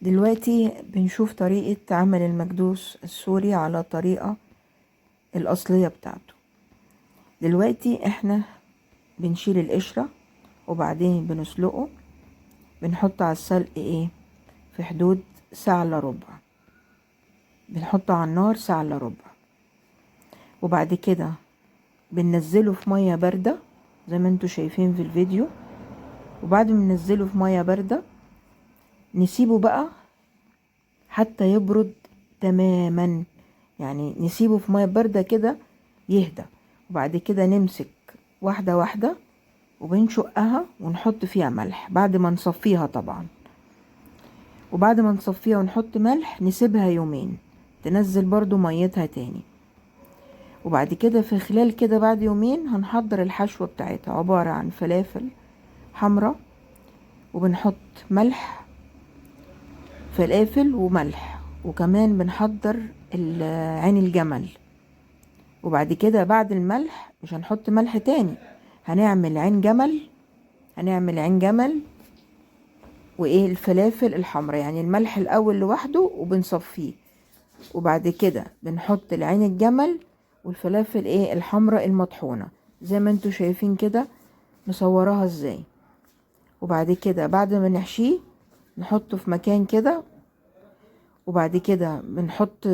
دلوقتي بنشوف طريقة عمل المكدوس السوري على الطريقة الأصلية بتاعته. دلوقتي احنا بنشيل القشرة وبعدين بنسلقه، بنحط على السلق في حدود ساعة الا ربع، بنحطه على النار ساعة الا ربع، وبعد كده بننزله في مية باردة زي ما انتوا شايفين في الفيديو. وبعد ما ننزله في مية باردة نسيبه بقى حتى يبرد تماما، يعني نسيبه في مية باردة كده يهدى، وبعد كده نمسك واحدة واحدة وبنشقها ونحط فيها ملح بعد ما نصفيها طبعا. وبعد ما نصفيها ونحط ملح نسيبها يومين تنزل برضو ميتها تاني. وبعد كده في خلال كده بعد يومين هنحضر الحشوة بتاعتها، عبارة عن فلافل حمرا، وبنحط ملح، فلافل وملح، وكمان بنحضر عين الجمل. وبعد كده بعد الملح مش هنحط ملح تاني، هنعمل عين جمل، الفلافل الحمراء، يعني الملح الاول لوحده وبنصفيه، وبعد كده بنحط العين الجمل والفلافل الحمراء المطحونة زي ما انتوا شايفين كده مصوراها ازاي. وبعد كده بعد ما نحشيه نحطه في مكان كده، وبعد كده بنحط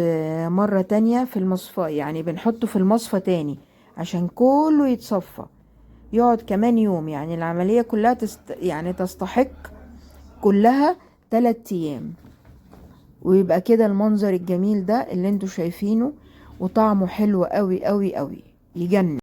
مرة تانية في المصفى، يعني بنحطه في المصفى تاني عشان كله يتصفى، يقعد كمان يوم. يعني العملية كلها يعني تستحق كلها 3 ايام، ويبقى كده المنظر الجميل ده اللي انتوا شايفينه، وطعمه حلو قوي قوي قوي يجنن.